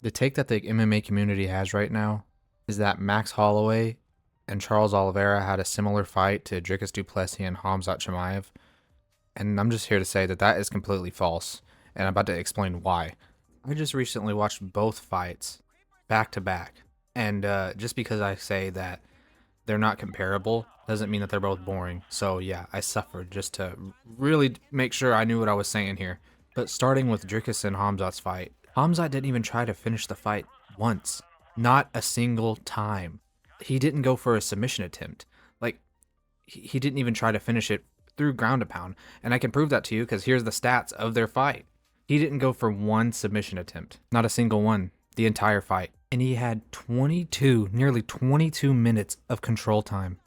The take that the MMA community has right now is that Max Holloway and Charles Oliveira had a similar fight to Dricus du Plessis and Khamzat Chimaev, and I'm just here to say that that is completely false, and I'm about to explain why. I just recently watched both fights back to back, and just because I say that they're not comparable doesn't mean that they're both boring. So yeah, I suffered just to really make sure I knew what I was saying here. But starting with Dricus and Hamzat's fight, Hamzat didn't even try to finish the fight once. Not a single time. He didn't go for a submission attempt. Like, he didn't even try to finish it through ground and pound. And I can prove that to you because here's the stats of their fight. He didn't go for one submission attempt. Not a single one. The entire fight. And he had nearly 22 minutes of control time.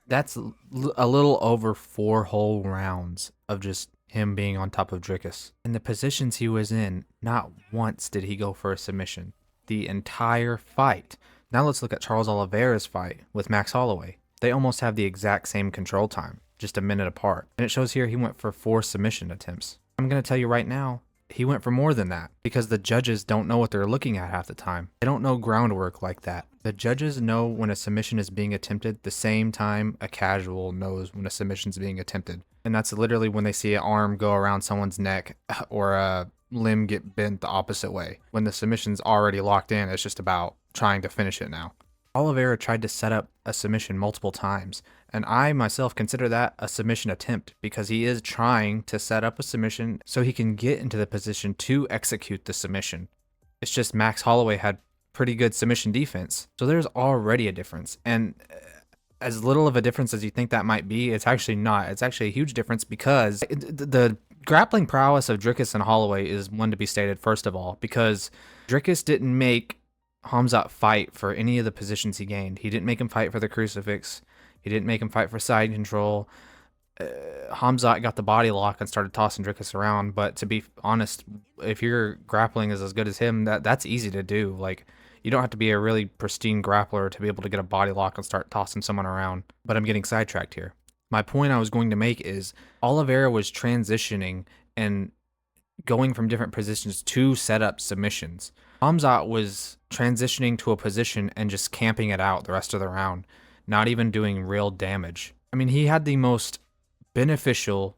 That's a little over 4 whole rounds of just him being on top of Dricus. And the positions he was in, not once did he go for a submission. The entire fight. Now let's look at Charles Oliveira's fight with Max Holloway. They almost have the exact same control time, just a minute apart. And it shows here he went for 4 submission attempts. I'm going to tell you right now, he went for more than that because the judges don't know what they're looking at half the time. They don't know groundwork like that. The judges know when a submission is being attempted the same time a casual knows when a submission is being attempted. And that's literally when they see an arm go around someone's neck or a limb get bent the opposite way. When the submission's already locked in, it's just about trying to finish it now. Oliveira tried to set up a submission multiple times, and I myself consider that a submission attempt because he is trying to set up a submission so he can get into the position to execute the submission. It's just Max Holloway had pretty good submission defense, so there's already a difference. And as little of a difference as you think that might be, it's actually not. It's actually a huge difference because the grappling prowess of Dricus and Holloway is one to be stated first of all, because Dricus didn't make Khamzat fight for any of the positions he gained. He didn't make him fight for the crucifix. He didn't make him fight for side control. Khamzat got the body lock and started tossing Dricus around. But to be honest, if your grappling is as good as him, that's easy to do. Like, you don't have to be a really pristine grappler to be able to get a body lock and start tossing someone around. But I'm getting sidetracked here. My point I was going to make is Oliveira was transitioning and going from different positions to set up submissions. Khamzat was transitioning to a position and just camping it out the rest of the round, not even doing real damage. I mean, he had the most beneficial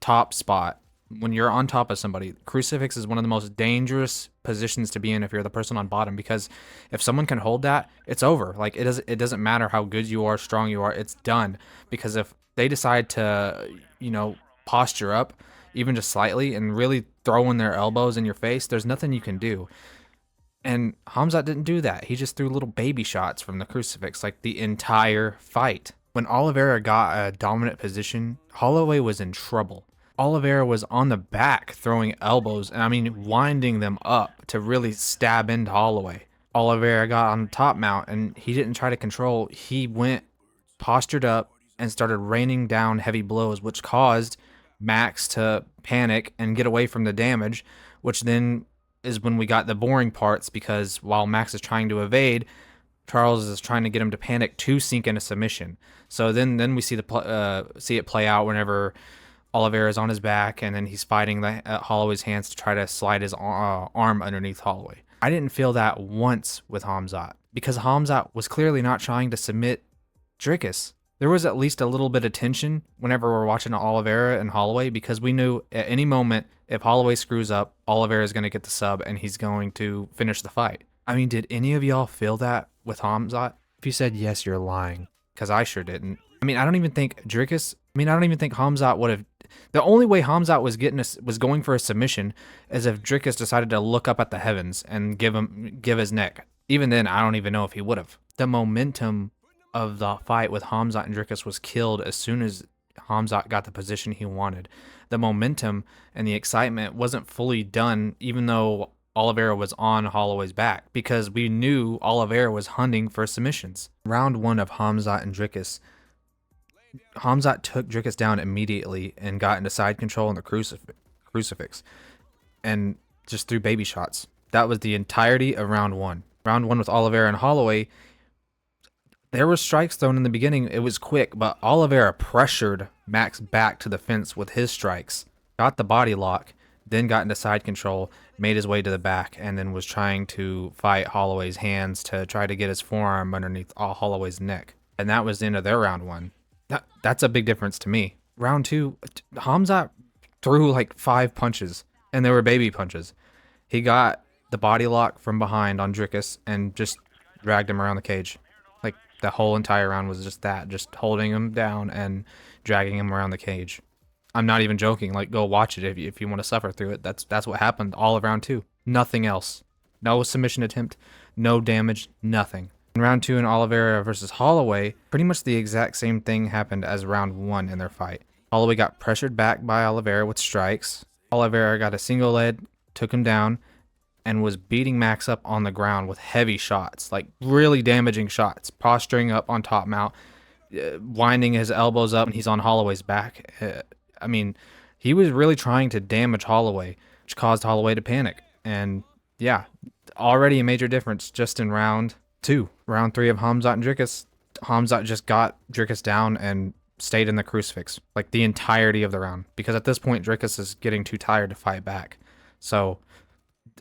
top spot. When you're on top of somebody, crucifix is one of the most dangerous positions to be in if you're the person on bottom, because if someone can hold that, it's over. Like, it doesn't matter how good you are, strong you are, it's done. Because if they decide to, posture up even just slightly and really throw in their elbows in your face, there's nothing you can do. And Khamzat didn't do that. He just threw little baby shots from the crucifix like the entire fight. When Oliveira got a dominant position, Holloway was in trouble. Oliveira was on the back throwing elbows, and I mean winding them up to really stab into Holloway. Oliveira got on the top mount and he didn't try to control. He went postured up and started raining down heavy blows, which caused Max to panic and get away from the damage, which then is when we got the boring parts, because while Max is trying to evade, Charles is trying to get him to panic to sink in a submission. So then we see see it play out whenever Oliveira is on his back and then he's fighting Holloway's hands to try to slide his arm underneath Holloway. I didn't feel that once with Khamzat because Khamzat was clearly not trying to submit Dricus. There was at least a little bit of tension whenever we're watching Oliveira and Holloway, because we knew at any moment if Holloway screws up, Oliveira is going to get the sub and he's going to finish the fight. I mean, did any of y'all feel that with Khamzat? If you said yes, you're lying, because I sure didn't. I mean, I don't even think Khamzat would have. The only way Khamzat was going for a submission is if Dricus decided to look up at the heavens and give his neck. Even then, I don't even know if he would have. The momentum of the fight with Khamzat and Dricus was killed as soon as Khamzat got the position he wanted. The momentum and the excitement wasn't fully done, even though Oliveira was on Holloway's back, because we knew Oliveira was hunting for submissions. Round 1 of Khamzat and Dricus, Khamzat took Dricus down immediately and got into side control in the crucifix and just threw baby shots. That was the entirety of round 1. Round 1 with Oliveira and Holloway, there were strikes thrown in the beginning. It was quick, but Oliveira pressured Max back to the fence with his strikes, got the body lock, then got into side control, made his way to the back, and then was trying to fight Holloway's hands to try to get his forearm underneath Holloway's neck. And that was the end of their round one. That's a big difference to me. Round two, Khamzat threw like 5 punches, and they were baby punches. He got the body lock from behind on Dricus and just dragged him around the cage. Like, the whole entire round was just that, just holding him down and dragging him around the cage. I'm not even joking. Like, go watch it if you want to suffer through it. That's what happened all of round two. Nothing else. No submission attempt, no damage, nothing. In round two in Oliveira versus Holloway, pretty much the exact same thing happened as round one in their fight. Holloway got pressured back by Oliveira with strikes. Oliveira got a single leg, took him down, and was beating Max up on the ground with heavy shots, like really damaging shots, posturing up on top mount, winding his elbows up, and he's on Holloway's back. I mean, he was really trying to damage Holloway, which caused Holloway to panic. And yeah, already a major difference just in round two. Round three of Khamzat and Dricus, Khamzat just got Dricus down and stayed in the crucifix like the entirety of the round, because at this point Dricus is getting too tired to fight back. So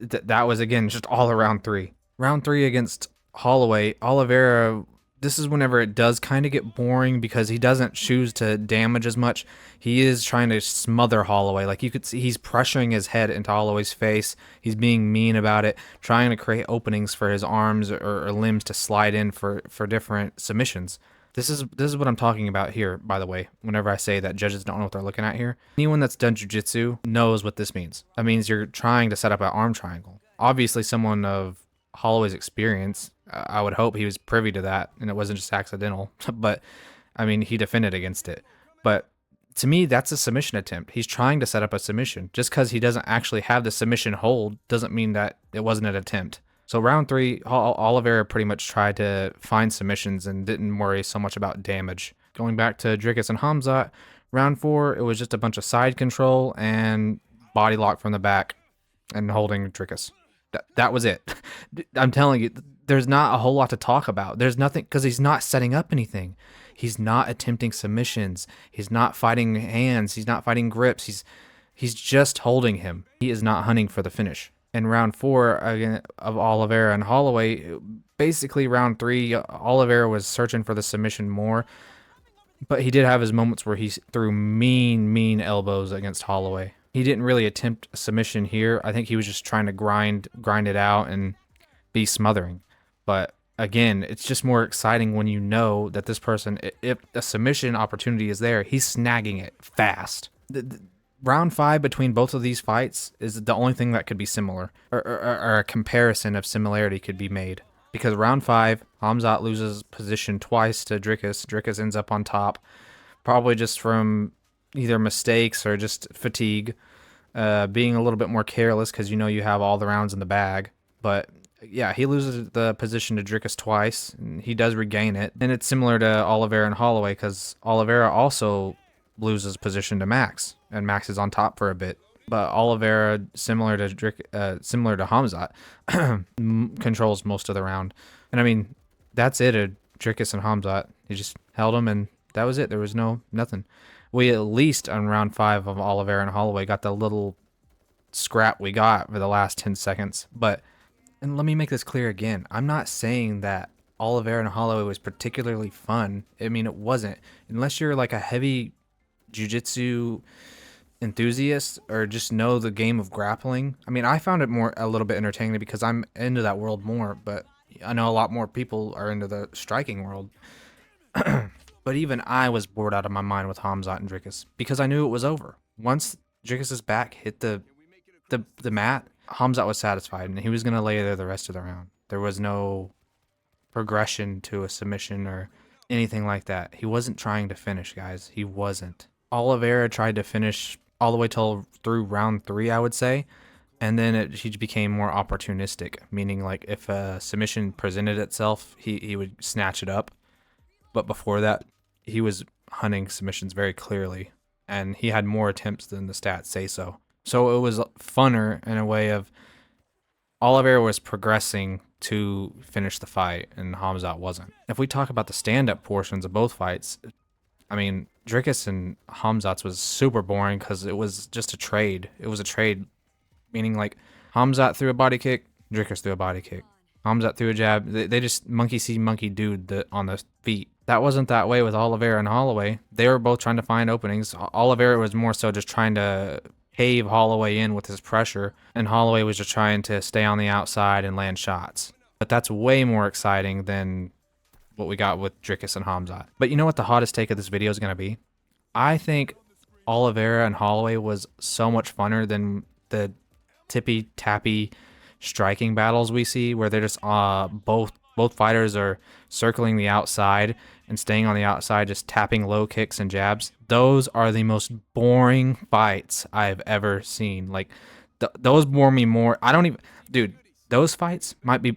that was, again, just all around three. Round three against Holloway, Oliveira, this is whenever it does kind of get boring because he doesn't choose to damage as much. He is trying to smother Holloway. Like, you could see he's pressuring his head into Holloway's face. He's being mean about it, trying to create openings for his arms or limbs to slide in for different submissions. This is what I'm talking about here, by the way, whenever I say that judges don't know what they're looking at here. Anyone that's done jiu-jitsu knows what this means. That means you're trying to set up an arm triangle. Obviously, someone of Holloway's experience, I would hope he was privy to that and it wasn't just accidental. But, I mean, he defended against it. But to me, that's a submission attempt. He's trying to set up a submission. Just because he doesn't actually have the submission hold doesn't mean that it wasn't an attempt. So round three, Oliveira pretty much tried to find submissions and didn't worry so much about damage. Going back to Dricus and Khamzat, round four, it was just a bunch of side control and body lock from the back and holding Dricus. That was it. I'm telling you, there's not a whole lot to talk about. There's nothing, because he's not setting up anything. He's not attempting submissions. He's not fighting hands. He's not fighting grips. He's just holding him. He is not hunting for the finish. In round four again of Oliveira and Holloway, basically round three, Oliveira was searching for the submission more, but he did have his moments where he threw mean elbows against Holloway. He didn't really attempt a submission here. I think he was just trying to grind it out and be smothering. But again, it's just more exciting when you know that this person, if a submission opportunity is there, he's snagging it fast. Round five between both of these fights is the only thing that could be similar, or a comparison of similarity could be made. Because round five, Khamzat loses position twice to Dricus. Dricus ends up on top, probably just from either mistakes or just fatigue, being a little bit more careless because you have all the rounds in the bag. But yeah, he loses the position to Dricus twice, and he does regain it. And it's similar to Oliveira and Holloway because Oliveira also loses position to Max, and Max is on top for a bit. But Oliveira, similar to Khamzat, controls most of the round. And I mean, that's it at Dricus and Khamzat. He just held him, and that was it. There was nothing. We at least on round five of Oliveira and Holloway got the little scrap we got for the last 10 seconds. But, and let me make this clear again, I'm not saying that Oliveira and Holloway was particularly fun. I mean, it wasn't. Unless you're like a heavy jiu-jitsu enthusiast or just know the game of grappling. I mean, I found it a little bit entertaining because I'm into that world more, but I know a lot more people are into the striking world. But even I was bored out of my mind with Khamzat and Dricus because I knew it was over. Once Dricus's back hit the mat, Khamzat was satisfied and he was going to lay there the rest of the round. There was no progression to a submission or anything like that. He wasn't trying to finish, guys. He wasn't. Oliveira tried to finish all the way through round three, I would say, and then he became more opportunistic, meaning like if a submission presented itself, he would snatch it up. But before that, he was hunting submissions very clearly, and he had more attempts than the stats say so. So it was funner in a way of Oliveira was progressing to finish the fight, and Khamzat wasn't. If we talk about the stand-up portions of both fights, I mean, Dricus and Khamzat's was super boring because it was just a trade. It was a trade meaning like Khamzat threw a body kick, Dricus threw a body kick. Khamzat threw a jab. They just monkey see, monkey do on the feet. That wasn't that way with Oliveira and Holloway. They were both trying to find openings. Oliveira was more so just trying to cave Holloway in with his pressure, and Holloway was just trying to stay on the outside and land shots. But that's way more exciting than what we got with Dricus and Khamzat. But you know what the hottest take of this video is going to be? I think Oliveira and Holloway was so much funner than the tippy-tappy striking battles we see, where they're just both fighters are circling the outside and staying on the outside, just tapping low kicks and jabs. Those are the most boring fights I've ever seen. Like, those bore me more. I don't even, dude. Those fights might be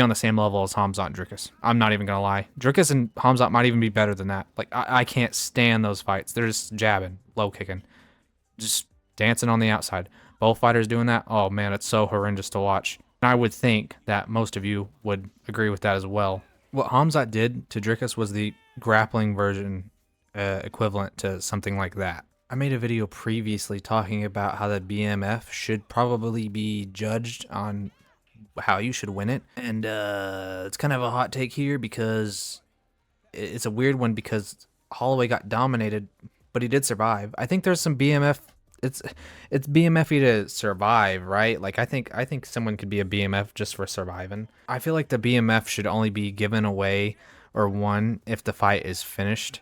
on the same level as Khamzat and Dricus. I'm not even gonna lie. Dricus and Khamzat might even be better than that. Like, I can't stand those fights. They're just jabbing, low kicking, just dancing on the outside. Both fighters doing that. Oh man, it's so horrendous to watch. And I would think that most of you would agree with that as well. What Khamzat did to Dricus was the grappling version equivalent to something like that. I made a video previously talking about how the BMF should probably be judged on how you should win it. And it's kind of a hot take here because it's a weird one because Holloway got dominated, but he did survive. I think there's some BMF. It's BMF-y to survive, right? Like I think someone could be a BMF just for surviving. I feel like the BMF should only be given away or won if the fight is finished.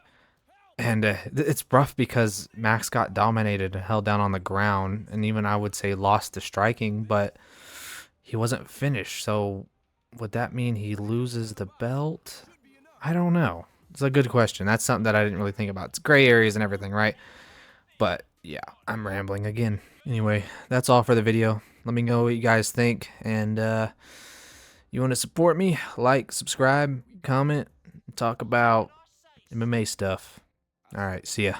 And it's rough because Max got dominated and held down on the ground, and even I would say lost to striking, but he wasn't finished. So would that mean he loses the belt? I don't know. It's a good question. That's something that I didn't really think about. It's gray areas and everything, right? But yeah, I'm rambling again. Anyway, that's all for the video. Let me know what you guys think. And you want to support me? Like, subscribe, comment, talk about MMA stuff. All right, see ya.